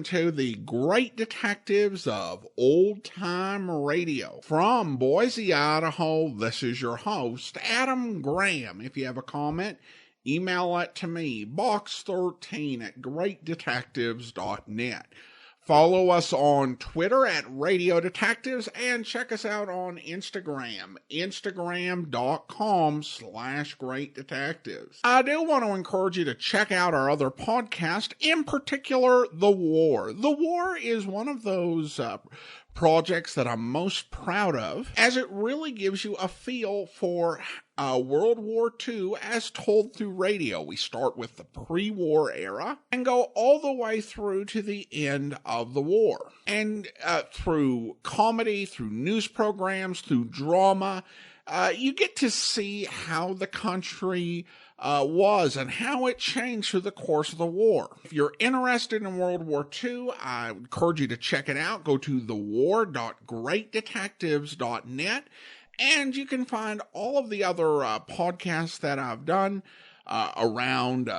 to the Great Detectives of Old Time Radio. From Boise, Idaho, this is your host, Adam Graham. If you have a comment, email it to me, box13@greatdetectives.net. Follow us on Twitter at Radio Detectives and check us out on Instagram, instagram.com/Great Detectives. I do want to encourage you to check out our other podcast, in particular, The War. The War is one of those projects that I'm most proud of, as it really gives you a feel for World War II as told through radio. We start with the pre-war era and go all the way through to the end of the war. And through comedy, through news programs, through drama, you get to see how the country was and how it changed through the course of the war. If you're interested in World War II, I encourage you to check it out. Go to thewar.greatdetectives.net, and you can find all of the other podcasts that I've done around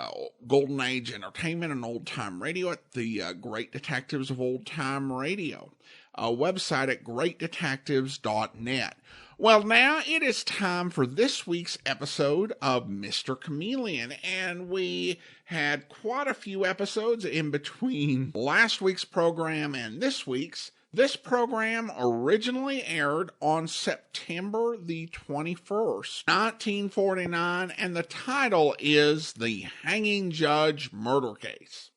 Golden Age Entertainment and Old Time Radio at the Great Detectives of Old Time Radio website at greatdetectives.net. Well, now it is time for this week's episode of Mr. Chameleon, and we had quite a few episodes in between last week's program and this week's. This program originally aired on September the 21st, 1949, and the title is The Hanging Judge Murder Case.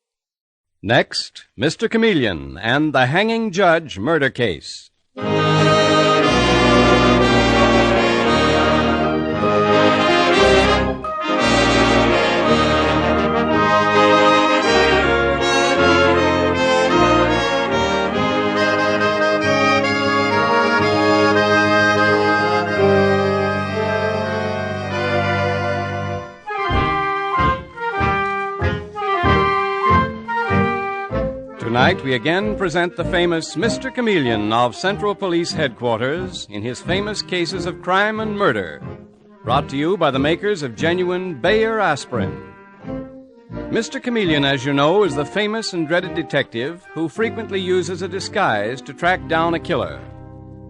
Next, Mr. Chameleon and the Hanging Judge Murder Case. Tonight, we again present the famous Mr. Chameleon of Central Police Headquarters in his famous cases of crime and murder, brought to you by the makers of genuine Bayer aspirin. Mr. Chameleon, as you know, is the famous and dreaded detective who frequently uses a disguise to track down a killer,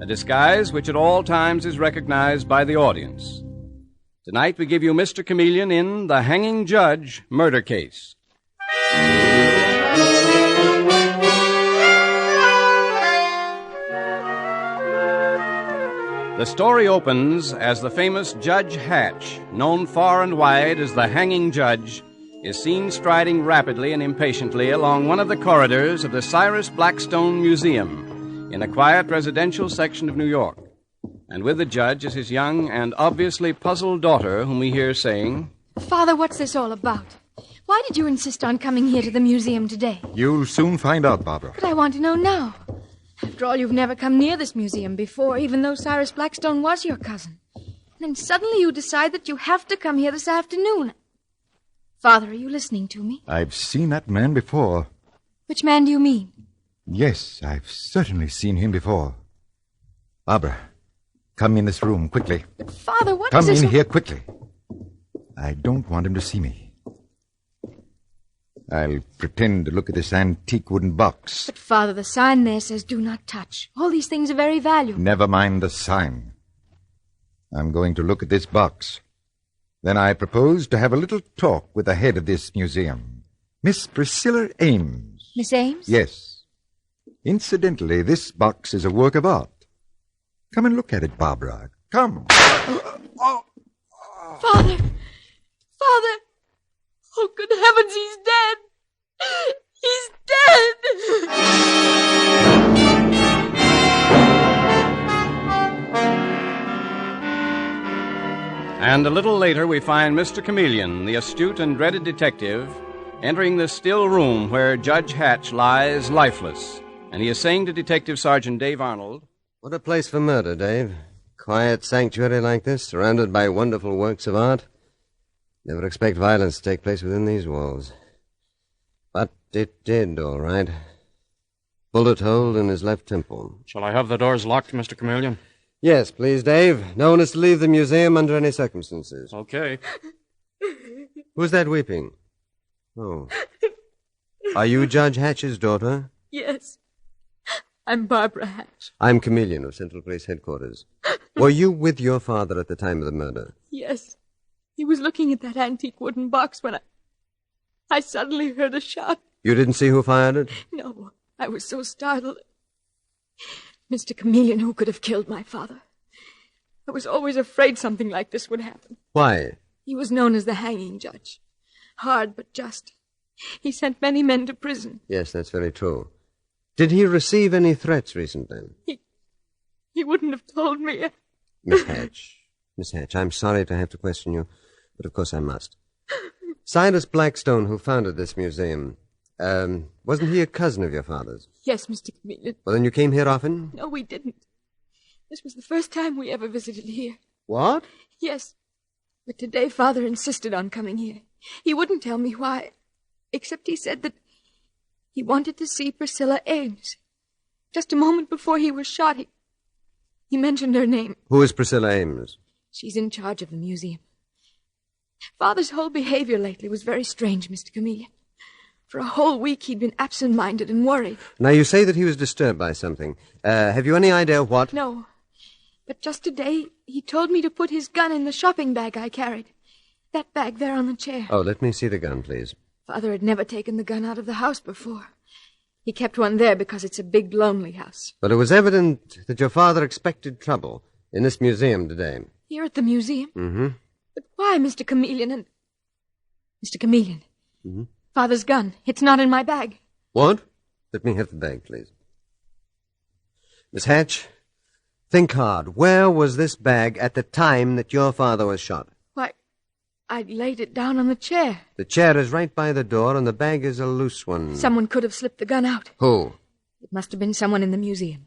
a disguise which at all times is recognized by the audience. Tonight, we give you Mr. Chameleon in The Hanging Judge Murder Case. The story opens as the famous Judge Hatch, known far and wide as the Hanging Judge, is seen striding rapidly and impatiently along one of the corridors of the Cyrus Blackstone Museum in a quiet residential section of New York. And with the judge is his young and obviously puzzled daughter, whom we hear saying, "Father, what's this all about? Why did you insist on coming here to the museum today?" You'll soon find out, Barbara. But I want to know now. After all, you've never come near this museum before, even though Cyrus Blackstone was your cousin. And then suddenly you decide that you have to come here this afternoon. Father, are you listening to me? I've seen that man before. Which man do you mean? Yes, I've certainly seen him before. Barbara, come in this room, quickly. But Father, what is this? Come in here, quickly. I don't want him to see me. I'll pretend to look at this antique wooden box. But, Father, the sign there says do not touch. All these things are very valuable. Never mind the sign. I'm going to look at this box. Then I propose to have a little talk with the head of this museum, Miss Priscilla Ames. Miss Ames? Yes. Incidentally, this box is a work of art. Come and look at it, Barbara. Come. Father! Father! Oh, good heavens, he's dead! He's dead! And a little later we find Mr. Chameleon, the astute and dreaded detective, entering the still room where Judge Hatch lies lifeless. And he is saying to Detective Sergeant Dave Arnold, "What a place for murder, Dave. Quiet sanctuary like this, surrounded by wonderful works of art. Never expect violence to take place within these walls. But it did, all right. Bullet hole in his left temple." Shall I have the doors locked, Mr. Chameleon? "Yes, please, Dave. No one is to leave the museum under any circumstances." Okay. Who's that weeping? Oh. Are you Judge Hatch's daughter? Yes. I'm Barbara Hatch. I'm Chameleon of Central Police Headquarters. Were you with your father at the time of the murder? Yes. He was looking at that antique wooden box when I suddenly heard a shot. You didn't see who fired it? No, I was so startled. Mr. Chameleon, who could have killed my father? I was always afraid something like this would happen. Why? He was known as the hanging judge. Hard but just. He sent many men to prison. Yes, that's very true. Did he receive any threats recently? He wouldn't have told me. Miss Hatch, I'm sorry to have to question you, but of course I must. Silas Blackstone, who founded this museum, wasn't he a cousin of your father's? Yes, Mr. Chameleon. Well, then you came here often? No, we didn't. This was the first time we ever visited here. What? Yes. But today Father insisted on coming here. He wouldn't tell me why, except he said that he wanted to see Priscilla Ames. Just a moment before he was shot, he mentioned her name. Who is Priscilla Ames? She's in charge of the museum. Father's whole behavior lately was very strange, Mr. Chameleon. For a whole week he'd been absent-minded and worried. Now, you say that he was disturbed by something. Have you any idea what? No. But just today, he told me to put his gun in the shopping bag I carried. That bag there on the chair. Oh, let me see the gun, please. Father had never taken the gun out of the house before. He kept one there because it's a big, lonely house. But it was evident that your father expected trouble in this museum today. Here at the museum? Mm-hmm. But why, Mr. Chameleon? Mr. Chameleon. Mm-hmm. Father's gun. It's not in my bag. What? Let me have the bag, please. Miss Hatch, think hard. Where was this bag at the time that your father was shot? Why, I'd laid it down on the chair. The chair is right by the door, and the bag is a loose one. Someone could have slipped the gun out. Who? It must have been someone in the museum.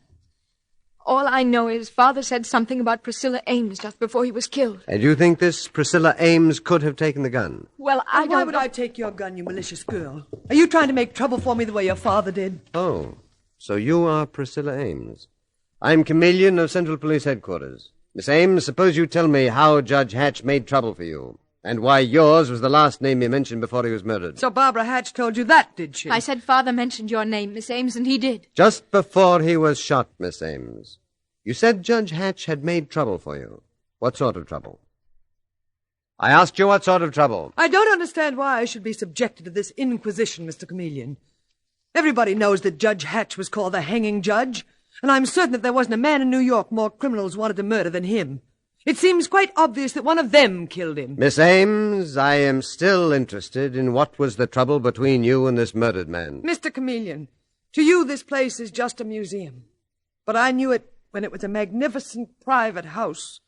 All I know is Father said something about Priscilla Ames just before he was killed. And you think this Priscilla Ames could have taken the gun? Well, I don't Why would know. I take your gun, you malicious girl? Are you trying to make trouble for me the way your father did? Oh, so you are Priscilla Ames. I'm Chameleon of Central Police Headquarters. Miss Ames, suppose you tell me how Judge Hatch made trouble for you, and why yours was the last name he mentioned before he was murdered. So Barbara Hatch told you that, did she? I said Father mentioned your name, Miss Ames, and he did. Just before he was shot, Miss Ames. You said Judge Hatch had made trouble for you. What sort of trouble? I asked you what sort of trouble. I don't understand why I should be subjected to this inquisition, Mr. Chameleon. Everybody knows that Judge Hatch was called the hanging judge, and I'm certain that there wasn't a man in New York more criminals wanted to murder than him. It seems quite obvious that one of them killed him. Miss Ames, I am still interested in what was the trouble between you and this murdered man. Mr. Chameleon, to you this place is just a museum. But I knew it when it was a magnificent private house.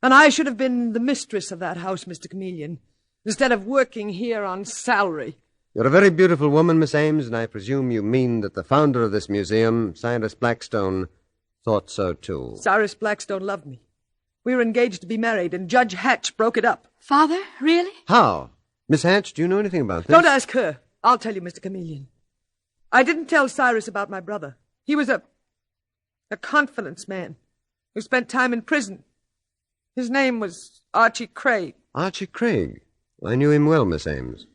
And I should have been the mistress of that house, Mr. Chameleon, instead of working here on salary. You're a very beautiful woman, Miss Ames, and I presume you mean that the founder of this museum, Cyrus Blackstone, thought so too. Cyrus Blackstone loved me. We were engaged to be married, and Judge Hatch broke it up. Father? Really? How? Miss Hatch, do you know anything about this? Don't ask her. I'll tell you, Mr. Chameleon. I didn't tell Cyrus about my brother. He was a confidence man who spent time in prison. His name was Archie Craig. Archie Craig? I knew him well, Miss Ames.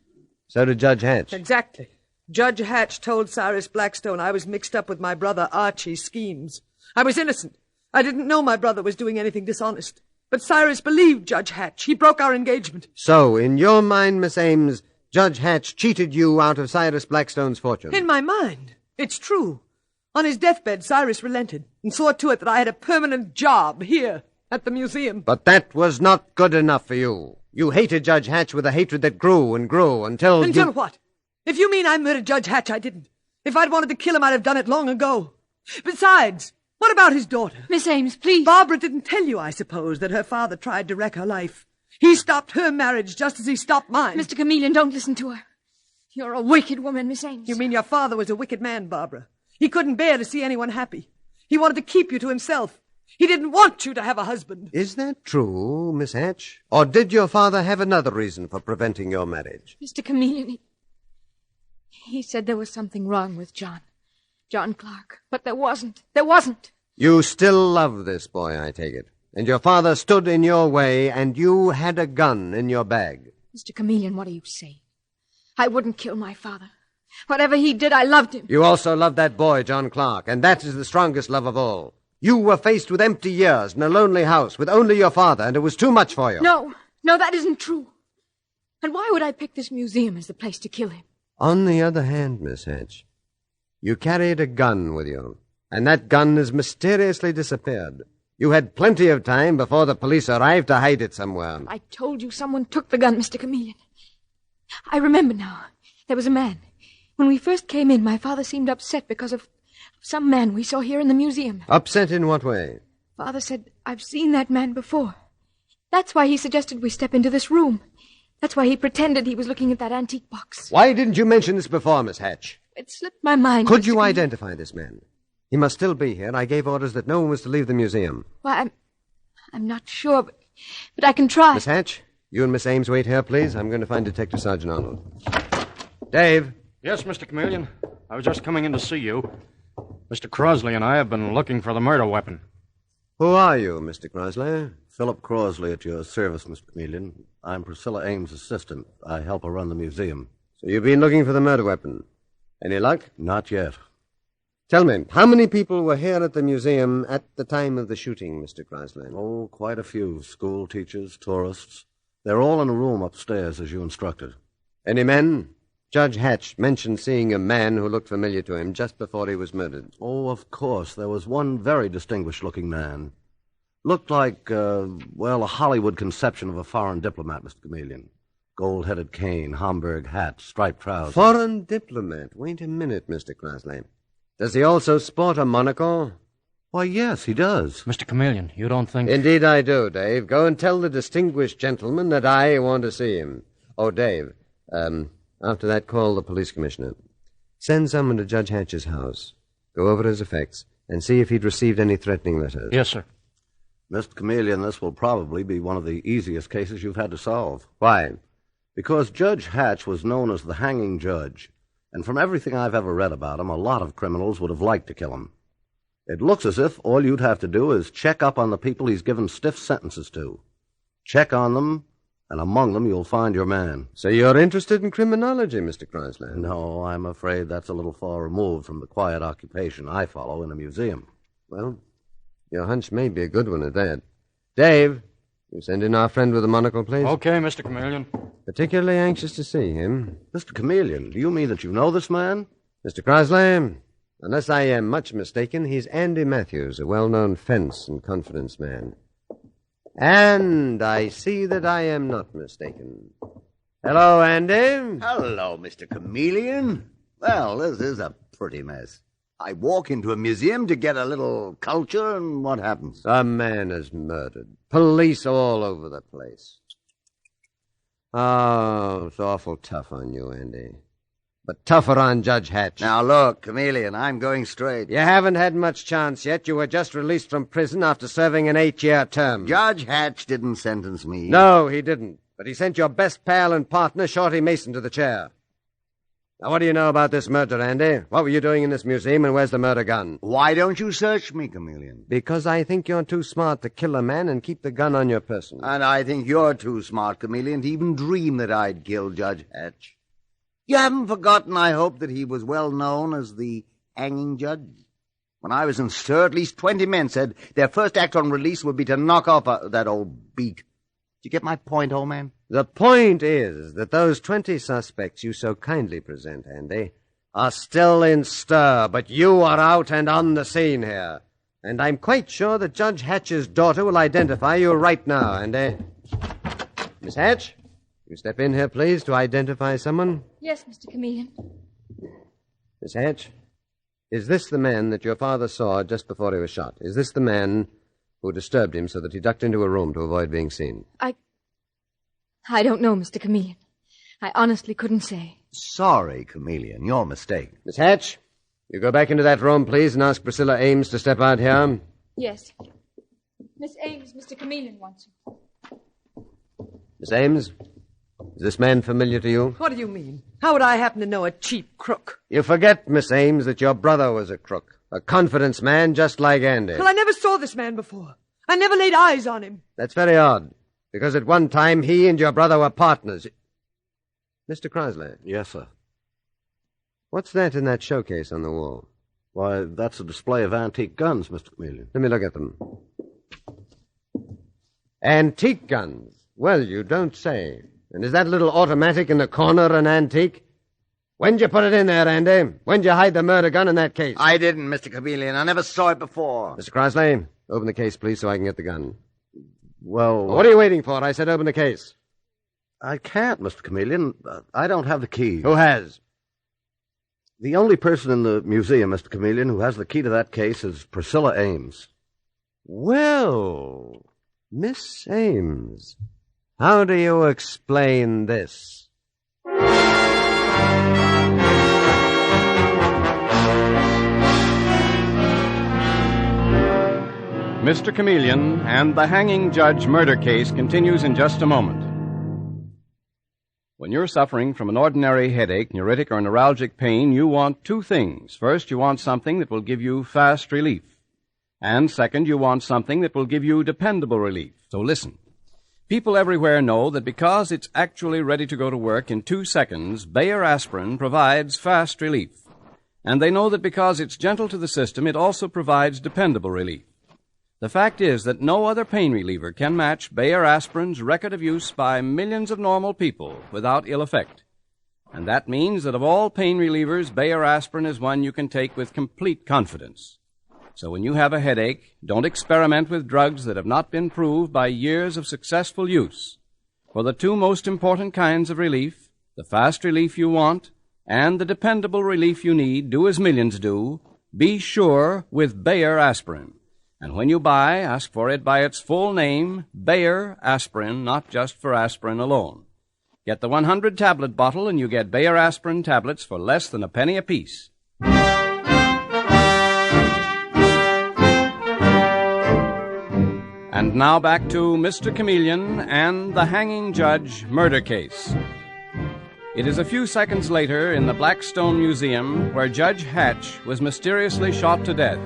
So did Judge Hatch. Exactly. Judge Hatch told Cyrus Blackstone I was mixed up with my brother Archie's schemes. I was innocent. I didn't know my brother was doing anything dishonest. But Cyrus believed Judge Hatch. He broke our engagement. So, in your mind, Miss Ames, Judge Hatch cheated you out of Cyrus Blackstone's fortune? In my mind. It's true. On his deathbed, Cyrus relented and saw to it that I had a permanent job here at the museum. But that was not good enough for you. You hated Judge Hatch with a hatred that grew and grew until... Until what? If you mean I murdered Judge Hatch, I didn't. If I'd wanted to kill him, I'd have done it long ago. Besides, what about his daughter? Miss Ames, please. Barbara didn't tell you, I suppose, that her father tried to wreck her life. He stopped her marriage just as he stopped mine. Mr. Chameleon, don't listen to her. You're a wicked woman, Miss Ames. You mean your father was a wicked man, Barbara? He couldn't bear to see anyone happy. He wanted to keep you to himself. He didn't want you to have a husband. Is that true, Miss Hatch? Or did your father have another reason for preventing your marriage? Mr. Chameleon, he said there was something wrong with John Clark. But there wasn't. There wasn't. You still love this boy, I take it. And your father stood in your way, and you had a gun in your bag. Mr. Chameleon, what are you saying? I wouldn't kill my father. Whatever he did, I loved him. You also loved that boy, John Clark, and that is the strongest love of all. You were faced with empty years in a lonely house with only your father, and it was too much for you. No, that isn't true. And why would I pick this museum as the place to kill him? On the other hand, Miss Hatch, you carried a gun with you, and that gun has mysteriously disappeared. You had plenty of time before the police arrived to hide it somewhere. I told you someone took the gun, Mr. Chameleon. I remember now. There was a man. When we first came in, my father seemed upset because of some man we saw here in the museum. Upset in what way? Father said, I've seen that man before. That's why he suggested we step into this room. That's why he pretended he was looking at that antique box. Why didn't you mention this before, Miss Hatch? It slipped my mind. Could you identify this man? He must still be here. I gave orders that no one was to leave the museum. Why, I'm not sure, but I can try. Miss Hatch, you and Miss Ames wait here, please. I'm going to find Detective Sergeant Arnold. Dave. Yes, Mr. Chameleon. I was just coming in to see you. Mr. Crosley and I have been looking for the murder weapon. Who are you, Mr. Crosley? Philip Crosley at your service, Mr. Chameleon. I'm Priscilla Ames' assistant. I help her run the museum. So you've been looking for the murder weapon. Any luck? Not yet. Tell me, how many people were here at the museum at the time of the shooting, Mr. Crosley? Oh, quite a few. School teachers, tourists. They're all in a room upstairs, as you instructed. Any men? Judge Hatch mentioned seeing a man who looked familiar to him just before he was murdered. Oh, of course. There was one very distinguished-looking man. Looked like, a Hollywood conception of a foreign diplomat, Mr. Chameleon. Gold-headed cane, Homburg hat, striped trousers. Foreign diplomat? Wait a minute, Mr. Crosley. Does he also sport a monocle? Why, yes, he does. Mr. Chameleon, you don't think... Indeed I do, Dave. Go and tell the distinguished gentleman that I want to see him. Oh, Dave, after that, call the police commissioner. Send someone to Judge Hatch's house. Go over his effects and see if he'd received any threatening letters. Yes, sir. Mr. Chameleon, this will probably be one of the easiest cases you've had to solve. Why? Because Judge Hatch was known as the hanging judge, and from everything I've ever read about him, a lot of criminals would have liked to kill him. It looks as if all you'd have to do is check up on the people he's given stiff sentences to. Check on them, and among them you'll find your man. So you're interested in criminology, Mr. Crosley? No, I'm afraid that's a little far removed from the quiet occupation I follow in a museum. Well, your hunch may be a good one at that. Dave, you send in our friend with the monocle, please. Okay, Mr. Chameleon. Particularly anxious to see him. Mr. Chameleon, do you mean that you know this man? Mr. Crosley, unless I am much mistaken, he's Andy Matthews, a well-known fence and confidence man. And I see that I am not mistaken. Hello, Andy. Hello, Mr. Chameleon. Well, this is a pretty mess. I walk into a museum to get a little culture, and what happens? Some man is murdered. Police all over the place. Oh, it's awful tough on you, Andy. But tougher on Judge Hatch. Now, look, Chameleon, I'm going straight. You haven't had much chance yet. You were just released from prison after serving an 8-year term. Judge Hatch didn't sentence me. No, he didn't. But he sent your best pal and partner, Shorty Mason, to the chair. Now, what do you know about this murder, Andy? What were you doing in this museum, and where's the murder gun? Why don't you search me, Chameleon? Because I think you're too smart to kill a man and keep the gun on your person. And I think you're too smart, Chameleon, to even dream that I'd kill Judge Hatch. You haven't forgotten, I hope, that he was well known as the hanging judge. When I was in stir, at least 20 men said their first act on release would be to knock off that old beak. Do you get my point, old man? The point is that those 20 suspects you so kindly present, Andy, are still in stir, but you are out and on the scene here. And I'm quite sure that Judge Hatch's daughter will identify you right now, Andy. Miss Hatch, you step in here, please, to identify someone. Yes, Mr. Chameleon. Miss Hatch, is this the man that your father saw just before he was shot? Is this the man who disturbed him so that he ducked into a room to avoid being seen? I don't know, Mr. Chameleon. I honestly couldn't say. Sorry, Chameleon, your mistake. Miss Hatch, you go back into that room, please, and ask Priscilla Ames to step out here. Yes. Miss Ames, Mr. Chameleon wants you. Miss Ames, is this man familiar to you? What do you mean? How would I happen to know a cheap crook? You forget, Miss Ames, that your brother was a crook. A confidence man just like Andy. Well, I never saw this man before. I never laid eyes on him. That's very odd, because at one time he and your brother were partners. Mr. Crosley. Yes, sir. What's that in that showcase on the wall? Why, that's a display of antique guns, Mr. Chameleon. Let me look at them. Antique guns? Well, you don't say. And is that little automatic in the corner an antique? When'd you put it in there, Andy? When'd you hide the murder gun in that case? I didn't, Mr. Chameleon. I never saw it before. Mr. Crosley, open the case, please, so I can get the gun. Well... What are you waiting for? I said open the case. I can't, Mr. Chameleon. I don't have the key. Who has? The only person in the museum, Mr. Chameleon, who has the key to that case is Priscilla Ames. Well, Miss Ames, how do you explain this? Mr. Chameleon and the Hanging Judge murder case continues in just a moment. When you're suffering from an ordinary headache, neuritic, or neuralgic pain, you want two things. First, you want something that will give you fast relief. And second, you want something that will give you dependable relief. So listen. People everywhere know that because it's actually ready to go to work in 2 seconds, Bayer aspirin provides fast relief. And they know that because it's gentle to the system, it also provides dependable relief. The fact is that no other pain reliever can match Bayer aspirin's record of use by millions of normal people without ill effect. And that means that of all pain relievers, Bayer aspirin is one you can take with complete confidence. So when you have a headache, don't experiment with drugs that have not been proved by years of successful use. For the two most important kinds of relief, the fast relief you want and the dependable relief you need, do as millions do, be sure with Bayer aspirin. And when you buy, ask for it by its full name, Bayer aspirin, not just for aspirin alone. Get the 100-tablet bottle and you get Bayer aspirin tablets for less than a penny apiece. And now back to Mr. Chameleon and the Hanging Judge murder case. It is a few seconds later in the Blackstone Museum where Judge Hatch was mysteriously shot to death.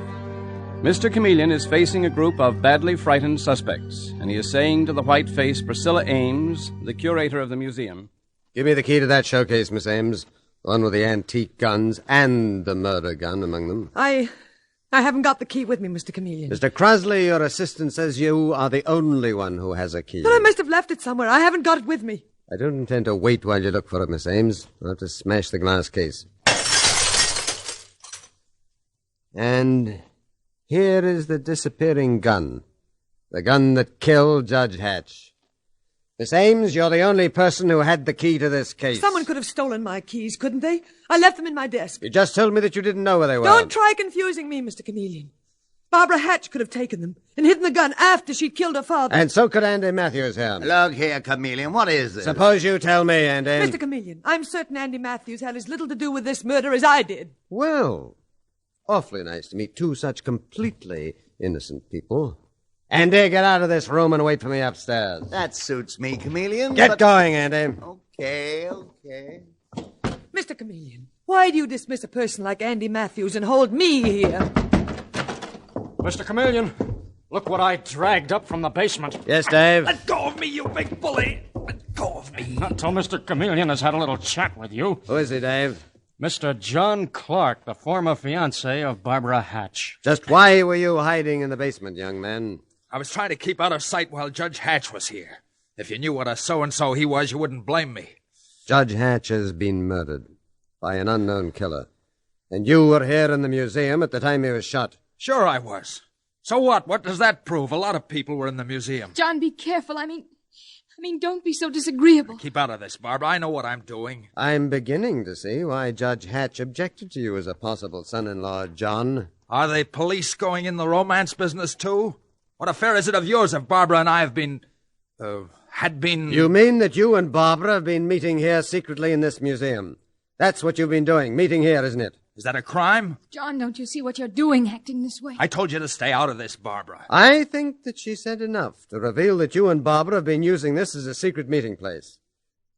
Mr. Chameleon is facing a group of badly frightened suspects, and he is saying to the white-faced Priscilla Ames, the curator of the museum, Give me the key to that showcase, Miss Ames. The one with the antique guns and the murder gun among them. I haven't got the key with me, Mr. Chameleon. Mr. Crosley, your assistant says you are the only one who has a key. But I must have left it somewhere. I haven't got it with me. I don't intend to wait while you look for it, Miss Ames. I'll have to smash the glass case. And here is the disappearing gun. The gun that killed Judge Hatch. Miss Ames, you're the only person who had the key to this case. Someone could have stolen my keys, couldn't they? I left them in my desk. You just told me that you didn't know where they were. Don't try confusing me, Mr. Chameleon. Barbara Hatch could have taken them and hidden the gun after she'd killed her father. And so could Andy Matthews here. Look here, Chameleon, what is this? Suppose you tell me, Andy. Mr. Chameleon, I'm certain Andy Matthews had as little to do with this murder as I did. Well, awfully nice to meet two such completely innocent people. Andy, get out of this room and wait for me upstairs. That suits me, Chameleon. Get going, Andy. Okay. Mr. Chameleon, why do you dismiss a person like Andy Matthews and hold me here? Mr. Chameleon, look what I dragged up from the basement. Yes, Dave? Let go of me, you big bully! Let go of me! Not until Mr. Chameleon has had a little chat with you. Who is he, Dave? Mr. John Clark, the former fiancé of Barbara Hatch. Just why were you hiding in the basement, young man? I was trying to keep out of sight while Judge Hatch was here. If you knew what a so-and-so he was, you wouldn't blame me. Judge Hatch has been murdered by an unknown killer. And you were here in the museum at the time he was shot. Sure I was. So what? What does that prove? A lot of people were in the museum. John, be careful. I mean, don't be so disagreeable. Keep out of this, Barbara. I know what I'm doing. I'm beginning to see why Judge Hatch objected to you as a possible son-in-law, John. Are the police going in the romance business, too? What affair is it of yours if Barbara and I have been... had been... You mean that you and Barbara have been meeting here secretly in this museum? That's what you've been doing, meeting here, isn't it? Is that a crime? John, don't you see what you're doing, acting this way? I told you to stay out of this, Barbara. I think that she said enough to reveal that you and Barbara have been using this as a secret meeting place.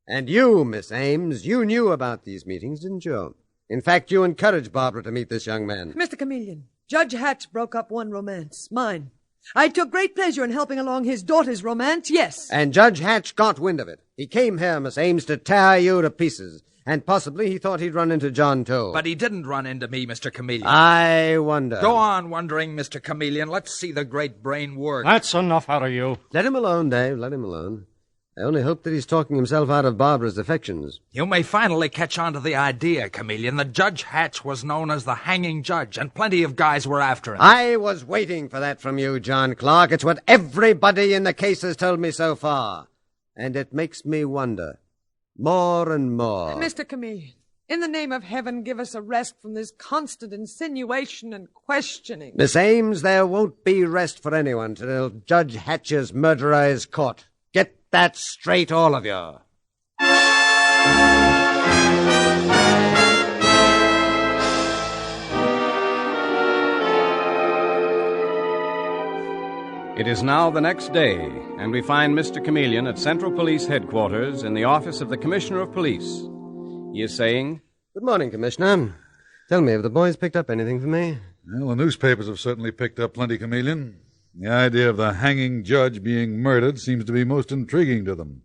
And you, Miss Ames, you knew about these meetings, didn't you? In fact, you encouraged Barbara to meet this young man. Mr. Chameleon, Judge Hatch broke up one romance, mine. I took great pleasure in helping along his daughter's romance, yes. And Judge Hatch got wind of it. He came here, Miss Ames, to tear you to pieces. And possibly he thought he'd run into John, too. But he didn't run into me, Mr. Chameleon. I wonder. Go on wondering, Mr. Chameleon. Let's see the great brain work. That's enough out of you. Let him alone, Dave. Let him alone. I only hope that he's talking himself out of Barbara's affections. You may finally catch on to the idea, Chameleon, that Judge Hatch was known as the hanging judge, and plenty of guys were after him. I was waiting for that from you, John Clark. It's what everybody in the case has told me so far. And it makes me wonder. More and more. Mr. Chameleon, in the name of heaven, give us a rest from this constant insinuation and questioning. Miss Ames, there won't be rest for anyone till Judge Hatch's murderer is caught. Get that straight, all of you. It is now the next day, and we find Mr. Chameleon at Central Police Headquarters in the office of the Commissioner of Police. He is saying, Good morning, Commissioner. Tell me, have the boys picked up anything for me? Well, the newspapers have certainly picked up plenty, Chameleon. The idea of the hanging judge being murdered seems to be most intriguing to them.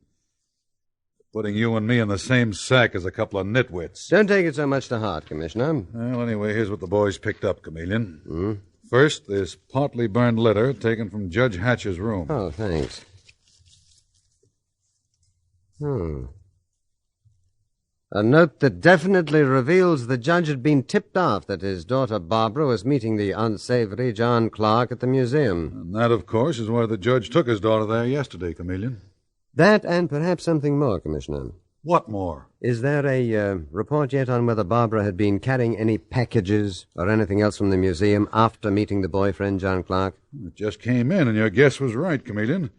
Putting you and me in the same sack as a couple of nitwits. Don't take it so much to heart, Commissioner. Well, anyway, here's what the boys picked up, Chameleon. First, this partly burned letter taken from Judge Hatch's room. Oh, thanks. A note that definitely reveals the judge had been tipped off that his daughter Barbara was meeting the unsavory John Clark at the museum. And that, of course, is why the judge took his daughter there yesterday, Chameleon. That and perhaps something more, Commissioner. What more? Is there a report yet on whether Barbara had been carrying any packages or anything else from the museum after meeting the boyfriend, John Clark? It just came in, and your guess was right, Chameleon.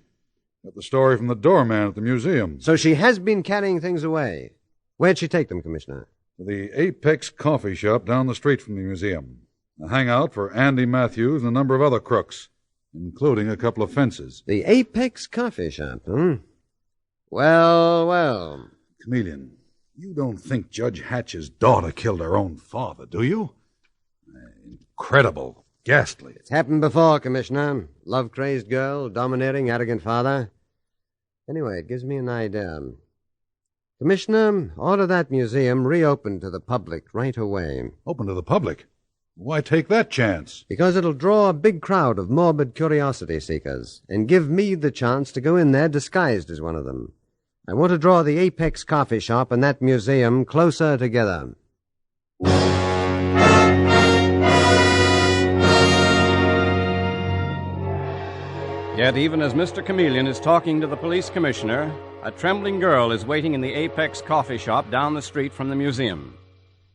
Got the story from the doorman at the museum. So she has been carrying things away. Where'd she take them, Commissioner? To the Apex coffee shop down the street from the museum. A hangout for Andy Matthews and a number of other crooks, including a couple of fences. The Apex coffee shop, Well. Chameleon, you don't think Judge Hatch's daughter killed her own father, do you? Incredible. Ghastly. It's happened before, Commissioner. Love-crazed girl, domineering, arrogant father. Anyway, it gives me an idea. Commissioner, order that museum reopened to the public right away. Open to the public? Why take that chance? Because it'll draw a big crowd of morbid curiosity seekers and give me the chance to go in there disguised as one of them. I want to draw the Apex coffee shop and that museum closer together. Yet even as Mr. Chameleon is talking to the police commissioner, a trembling girl is waiting in the Apex coffee shop down the street from the museum.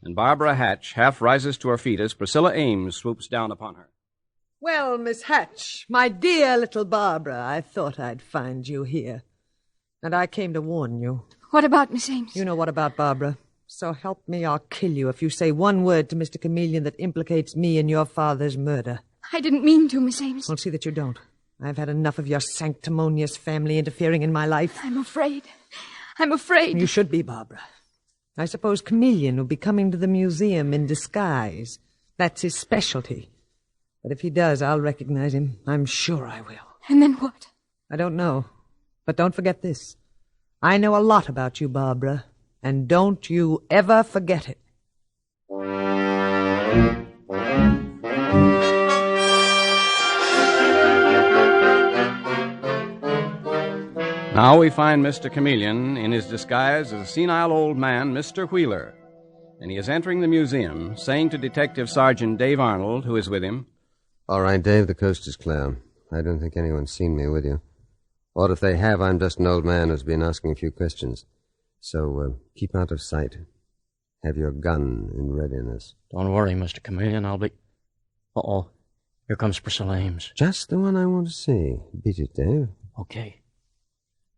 And Barbara Hatch half rises to her feet as Priscilla Ames swoops down upon her. Well, Miss Hatch, my dear little Barbara, I thought I'd find you here. And I came to warn you. What about Miss Ames? You know what about Barbara. So help me, I'll kill you if you say one word to Mr. Chameleon that implicates me in your father's murder. I didn't mean to, Miss Ames. I'll see that you don't. I've had enough of your sanctimonious family interfering in my life. I'm afraid. You should be, Barbara. I suppose Chameleon will be coming to the museum in disguise. That's his specialty. But if he does, I'll recognize him. I'm sure I will. And then what? I don't know. But don't forget this. I know a lot about you, Barbara. And don't you ever forget it. Now we find Mr. Chameleon in his disguise as a senile old man, Mr. Wheeler. And he is entering the museum, saying to Detective Sergeant Dave Arnold, who is with him, All right, Dave, the coast is clear. I don't think anyone's seen me with you. Or if they have, I'm just an old man who's been asking a few questions. So keep out of sight. Have your gun in readiness. Don't worry, Mr. Chameleon. I'll be... Uh-oh. Here comes Priscilla Ames. Just the one I want to see. Beat it, Dave. Okay.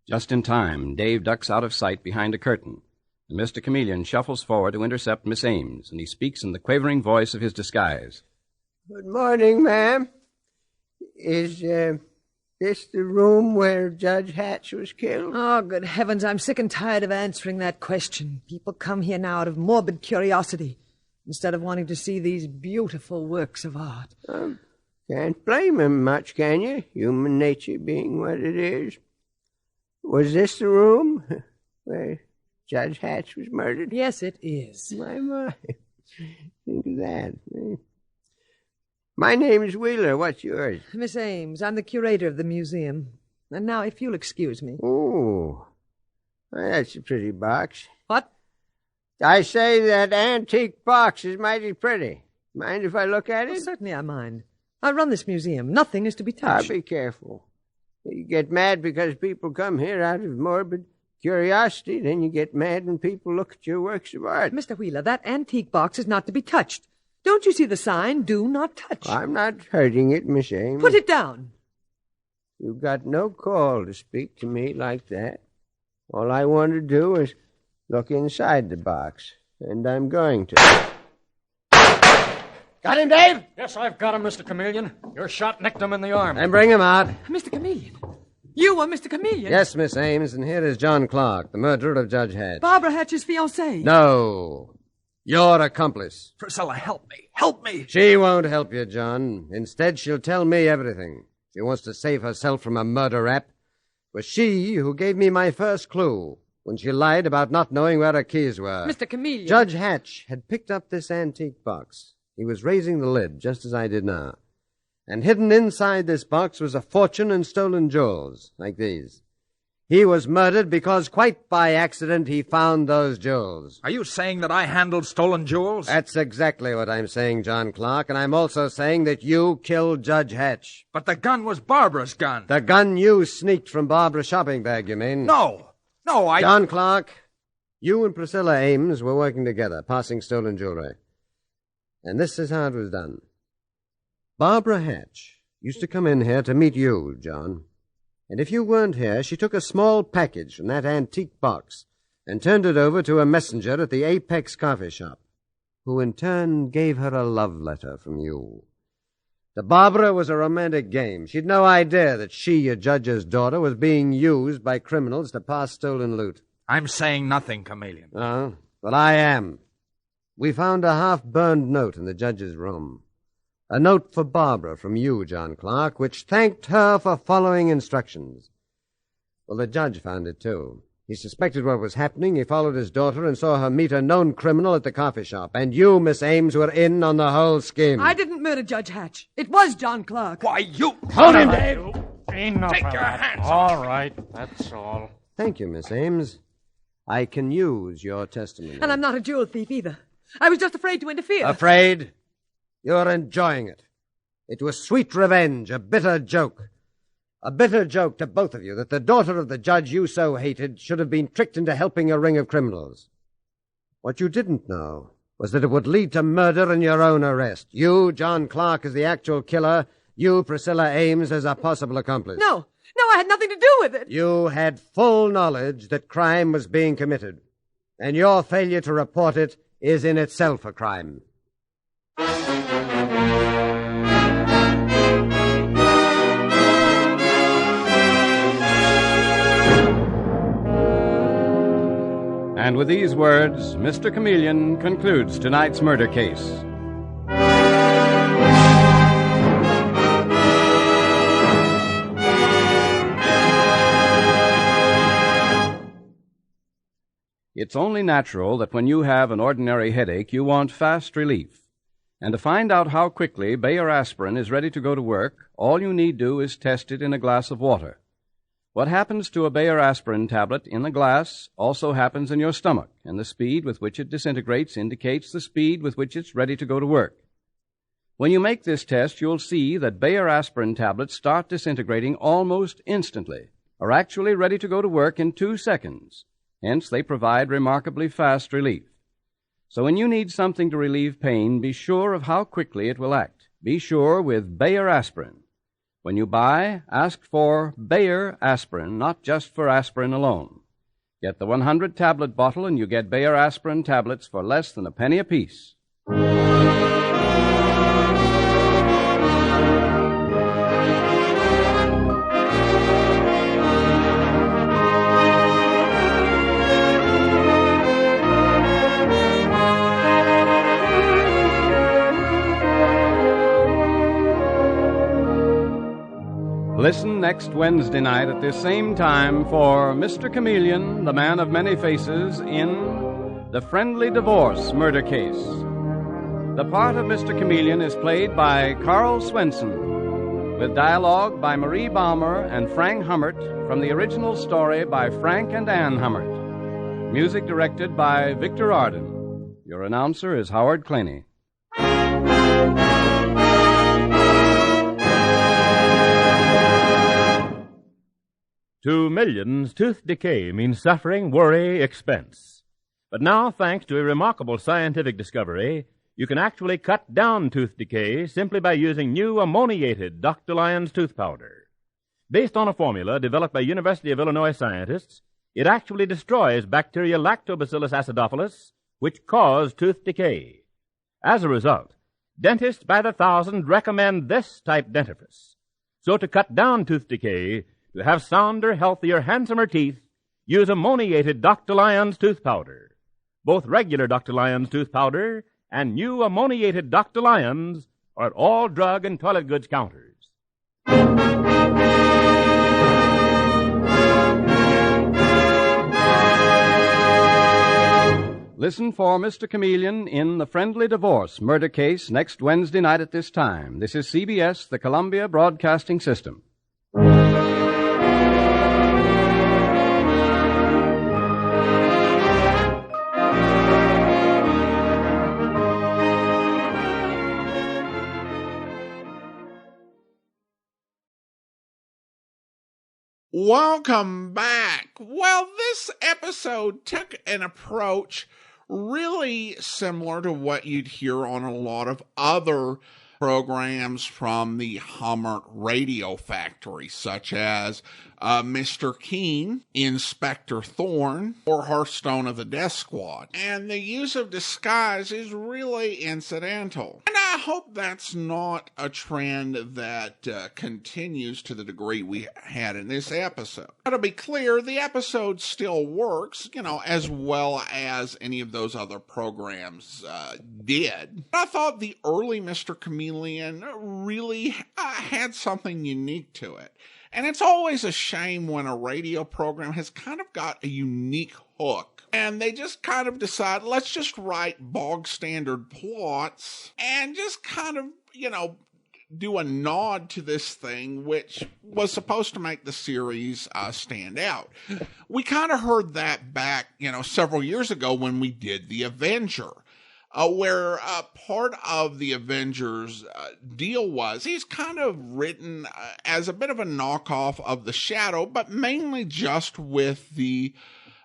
Just in time, Dave ducks out of sight behind a curtain, and Mr. Chameleon shuffles forward to intercept Miss Ames, and he speaks in the quavering voice of his disguise. Good morning, ma'am. Is this the room where Judge Hatch was killed? Oh, good heavens, I'm sick and tired of answering that question. People come here now out of morbid curiosity, instead of wanting to see these beautiful works of art. Can't blame him much, can you? Human nature being what it is. Was this the room where Judge Hatch was murdered? Yes, it is. My. Think of that. My name's Wheeler. What's yours? Miss Ames, I'm the curator of the museum. And now, if you'll excuse me. Oh, that's a pretty box. What? I say that antique box is mighty pretty. Mind if I look at it? Well, certainly I mind. I run this museum. Nothing is to be touched. Be careful. You get mad because people come here out of morbid curiosity, then you get mad when people look at your works of art. Mr. Wheeler, that antique box is not to be touched. Don't you see the sign, do not touch? I'm not hurting it, Miss Ames. Put it down. You've got no call to speak to me like that. All I want to do is look inside the box, and I'm going to. Got him, Dave? Yes, I've got him, Mr. Chameleon. Your shot nicked him in the arm. And bring him out. Mr. Chameleon. You are Mr. Chameleon? Yes, Miss Ames, and here is John Clark, the murderer of Judge Hatch. Barbara Hatch's fiancé. No. Your accomplice. Priscilla, help me. Help me. She won't help you, John. Instead, she'll tell me everything. She wants to save herself from a murder rap. It was she who gave me my first clue when she lied about not knowing where her keys were. Mr. Chameleon. Judge Hatch had picked up this antique box. He was raising the lid, just as I did now. And hidden inside this box was a fortune in stolen jewels, like these. He was murdered because, quite by accident, he found those jewels. Are you saying that I handled stolen jewels? That's exactly what I'm saying, John Clark, and I'm also saying that you killed Judge Hatch. But the gun was Barbara's gun. The gun you sneaked from Barbara's shopping bag, you mean? No, I... John Clark, you and Priscilla Ames were working together, passing stolen jewelry. And this is how it was done. Barbara Hatch used to come in here to meet you, John. And if you weren't here, she took a small package from that antique box and turned it over to a messenger at the Apex coffee shop, who in turn gave her a love letter from you. To Barbara, it was a romantic game. She'd no idea that she, your judge's daughter, was being used by criminals to pass stolen loot. I'm saying nothing, Chameleon. Oh, but I am. We found a half-burned note in the judge's room. A note for Barbara from you, John Clark, which thanked her for following instructions. Well, the judge found it, too. He suspected what was happening. He followed his daughter and saw her meet a known criminal at the coffee shop. And you, Miss Ames, were in on the whole scheme. I didn't murder Judge Hatch. It was John Clark. Why, you... Hold him, Dave! Enough Take of your that. hands All right, that's all. Thank you, Miss Ames. I can use your testimony. And I'm not a jewel thief either. I was just afraid to interfere. Afraid? You're enjoying it. It was sweet revenge, a bitter joke. A bitter joke to both of you that the daughter of the judge you so hated should have been tricked into helping a ring of criminals. What you didn't know was that it would lead to murder and your own arrest. You, John Clark, as the actual killer. You, Priscilla Ames, as a possible accomplice. No, I had nothing to do with it. You had full knowledge that crime was being committed. And your failure to report it is in itself a crime. And with these words, Mr. Chameleon concludes tonight's murder case. It's only natural that when you have an ordinary headache, you want fast relief. And to find out how quickly Bayer aspirin is ready to go to work, all you need do is test it in a glass of water. What happens to a Bayer aspirin tablet in a glass also happens in your stomach, and the speed with which it disintegrates indicates the speed with which it's ready to go to work. When you make this test, you'll see that Bayer aspirin tablets start disintegrating almost instantly, are actually ready to go to work in 2 seconds. Hence, they provide remarkably fast relief. So when you need something to relieve pain, be sure of how quickly it will act. Be sure with Bayer aspirin. When you buy, ask for Bayer aspirin, not just for aspirin alone. Get the 100-tablet bottle and you get Bayer aspirin tablets for less than a penny apiece. Listen next Wednesday night at this same time for Mr. Chameleon, the Man of Many Faces, in The Friendly Divorce Murder Case. The part of Mr. Chameleon is played by Carl Swenson, with dialogue by Marie Baumer and Frank Hummert from the original story by Frank and Ann Hummert. Music directed by Victor Arden. Your announcer is Howard Claney. To millions, tooth decay means suffering, worry, expense. But now, thanks to a remarkable scientific discovery, you can actually cut down tooth decay simply by using new ammoniated Dr. Lyon's tooth powder. Based on a formula developed by University of Illinois scientists, it actually destroys bacteria Lactobacillus acidophilus, which cause tooth decay. As a result, dentists by the thousand recommend this type dentifrice. So to cut down tooth decay, to have sounder, healthier, handsomer teeth, use ammoniated Dr. Lyon's tooth powder. Both regular Dr. Lyon's tooth powder and new ammoniated Dr. Lyon's are at all drug and toilet goods counters. Listen for Mr. Chameleon in The Friendly Divorce Murder Case next Wednesday night at this time. This is CBS, the Columbia Broadcasting System. Welcome back. Well, this episode took an approach really similar to what you'd hear on a lot of other programs from the Hummert Radio Factory, such as Mr. Keen, Inspector Thorne, or Hearthstone of the Death Squad. And the use of disguise is really incidental. And I hope that's not a trend that continues to the degree we had in this episode. Now, to be clear, the episode still works, as well as any of those other programs did. But I thought the early Mr. Chameleon really had something unique to it. And it's always a shame when a radio program has kind of got a unique hook and they just kind of decide, let's just write bog standard plots and just kind of, do a nod to this thing, which was supposed to make the series stand out. We kind of heard that back, several years ago when we did The Avenger. Where part of the Avengers deal was he's kind of written as a bit of a knockoff of the Shadow, but mainly just with the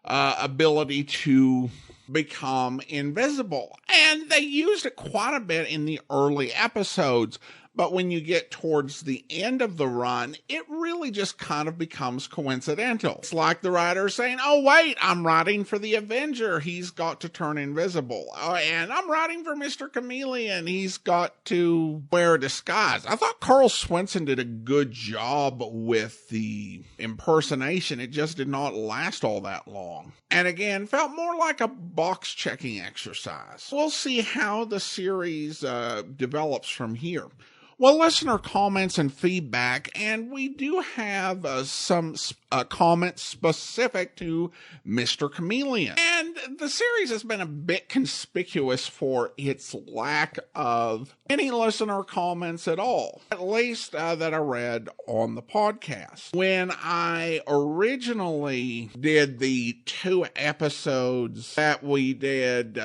ability to become invisible. And they used it quite a bit in the early episodes. But when you get towards the end of the run, it really just kind of becomes coincidental. It's like the writer saying, oh, wait, I'm writing for the Avenger. He's got to turn invisible. Oh, and I'm writing for Mr. Chameleon. He's got to wear a disguise. I thought Carl Swenson did a good job with the impersonation. It just did not last all that long. And again, felt more like a box-checking exercise. We'll see how the series develops from here. Well, listener comments and feedback, and we do have some comments specific to Mr. Chameleon. And the series has been a bit conspicuous for its lack of any listener comments at all, at least that I read on the podcast. When I originally did the 2 episodes that we did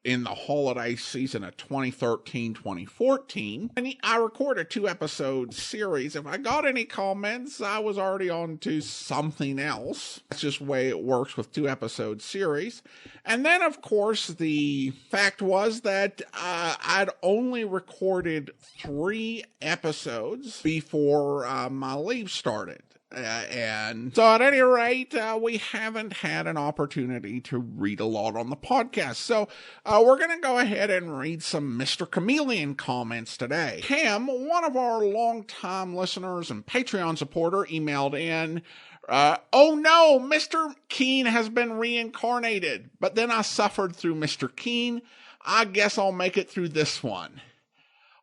in the holiday season of 2013-2014, and I recorded a 2-episode series. If I got any comments, I was already on to something else. That's just the way it works with 2-episode series. And then, of course, the fact was that I'd only recorded 3 episodes before my leave started. And so at any rate, we haven't had an opportunity to read a lot on the podcast. So we're going to go ahead and read some Mr. Chameleon comments today. Kim, one of our longtime listeners and Patreon supporter, emailed in, oh no, Mr. Keen has been reincarnated. But then I suffered through Mr. Keen. I guess I'll make it through this one.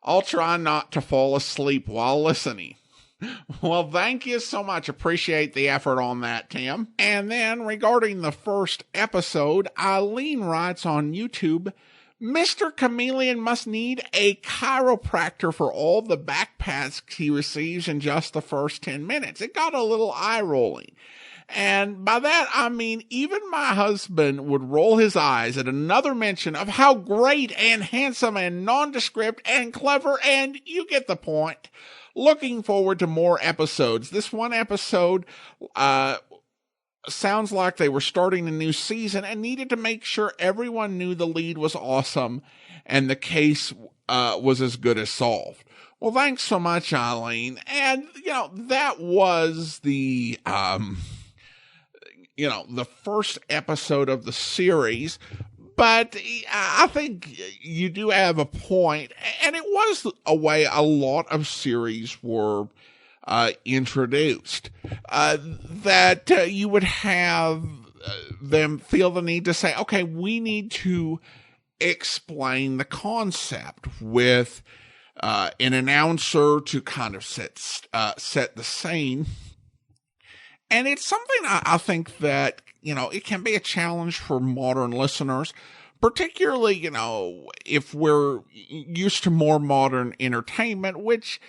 I'll try not to fall asleep while listening. Well, thank you so much. Appreciate the effort on that, Tim. And then regarding the first episode, Eileen writes on YouTube, Mr. Chameleon must need a chiropractor for all the backpats he receives in just the first 10 minutes. It got a little eye-rolling. And by that, I mean, even my husband would roll his eyes at another mention of how great and handsome and nondescript and clever, and you get the point. Looking forward to more episodes. This one episode sounds like they were starting a new season and needed to make sure everyone knew the lead was awesome and the case was as good as solved. Well, thanks so much, Eileen. And, that was the first episode of the series. But I think you do have a point, and it was a way a lot of series were introduced, that you would have them feel the need to say, okay, we need to explain the concept with an announcer to kind of set the scene. And it's something I think that, it can be a challenge for modern listeners, particularly, if we're used to more modern entertainment, which,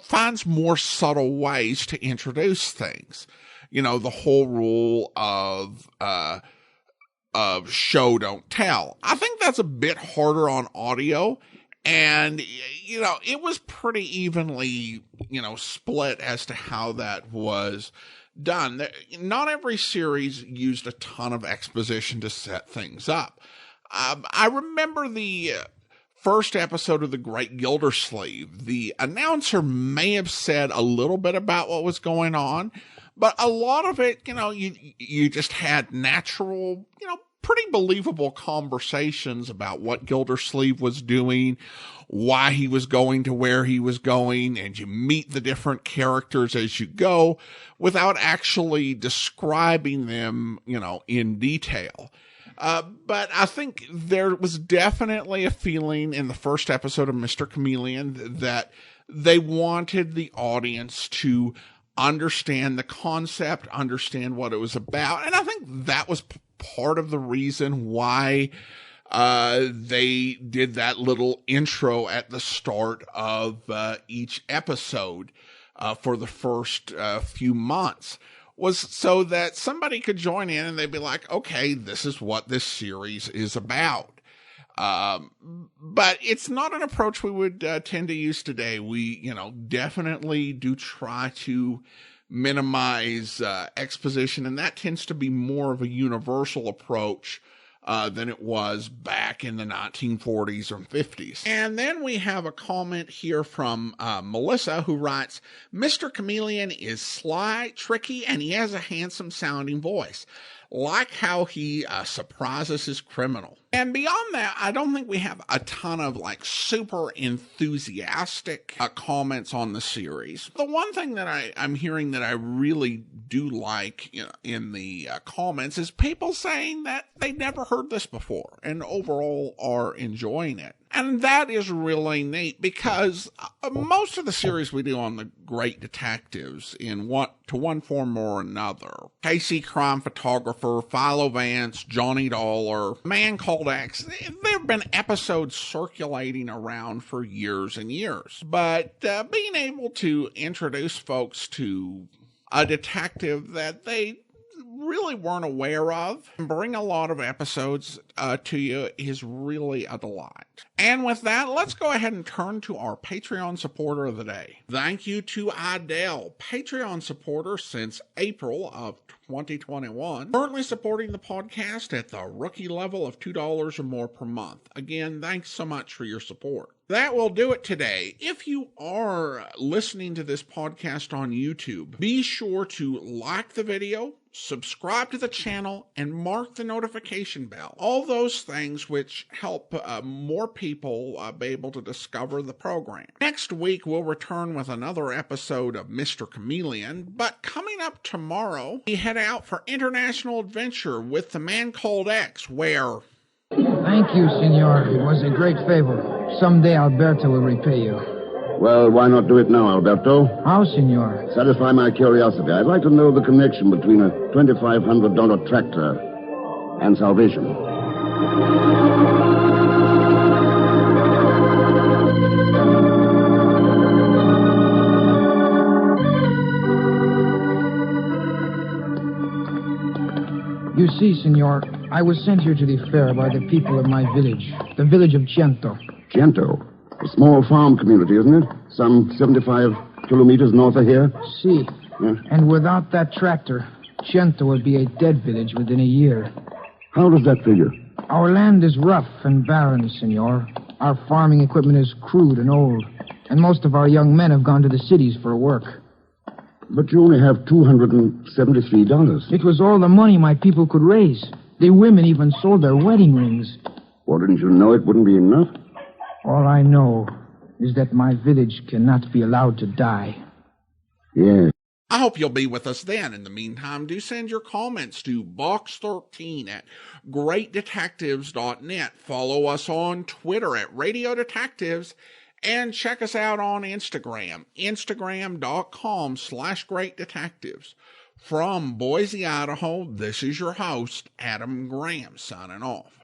finds more subtle ways to introduce things. The whole rule of show, don't tell. I think that's a bit harder on audio. And, it was pretty evenly, split as to how that was done. Not every series used a ton of exposition to set things up. I remember the first episode of The Great Gildersleeve. The announcer may have said a little bit about what was going on, but a lot of it, you just had natural, pretty believable conversations about what Gildersleeve was doing, why he was going to where he was going, and you meet the different characters as you go without actually describing them, in detail. But I think there was definitely a feeling in the first episode of Mr. Chameleon that they wanted the audience to understand the concept, understand what it was about. And I think that was part of the reason why they did that little intro at the start of each episode for the first few months, was so that somebody could join in and they'd be like, okay, this is what this series is about. But it's not an approach we would tend to use today. We, definitely do try to minimize exposition, and that tends to be more of a universal approach than it was back in the 1940s or 50s. And then we have a comment here from Melissa, who writes, Mr. Chameleon is sly, tricky, and he has a handsome sounding voice. Like how he surprises his criminal. And beyond that, I don't think we have a ton of super enthusiastic comments on the series. The one thing that I'm hearing that I really do like in the comments is people saying that they never heard this before and overall are enjoying it. And that is really neat because most of the series we do on the great detectives in one form or another, Casey Crime Photographer, Philo Vance, Johnny Dollar, Man Called X, there have been episodes circulating around for years and years. But being able to introduce folks to a detective that they really weren't aware of and bring a lot of episodes to you is really a delight. And with that, let's go ahead and turn to our Patreon supporter of the day. Thank you to Idell, Patreon supporter since April of 2021, currently supporting the podcast at the rookie level of $2 or more per month. Again, thanks so much for your support. That will do it today. If you are listening to this podcast on YouTube, be sure to like the video, subscribe to the channel, and mark the notification bell. All those things which help more people be able to discover the program. Next week, we'll return with another episode of Mr. Chameleon, but coming up tomorrow, we head out for international adventure with the Man Called X, where... Thank you, senor. It was a great favor. Someday Alberto will repay you. Well, why not do it now, Alberto? How, senor? Satisfy my curiosity. I'd like to know the connection between a $2,500 tractor and salvation. You see, senor, I was sent here to the fair by the people of my village, the village of Cento. Cento? A small farm community, isn't it? Some 75 kilometers north of here? See. Yeah. And without that tractor, Cento would be a dead village within a year. How does that figure? Our land is rough and barren, senor. Our farming equipment is crude and old, and most of our young men have gone to the cities for work. But you only have $273. It was all the money my people could raise. The women even sold their wedding rings. Well, didn't you know it wouldn't be enough? All I know is that my village cannot be allowed to die. Yes. I hope you'll be with us then. In the meantime, do send your comments to box13 at greatdetectives.net. Follow us on Twitter at Radio Detectives, and check us out on Instagram, instagram.com/greatdetectives. From Boise, Idaho, this is your host, Adam Graham, signing off.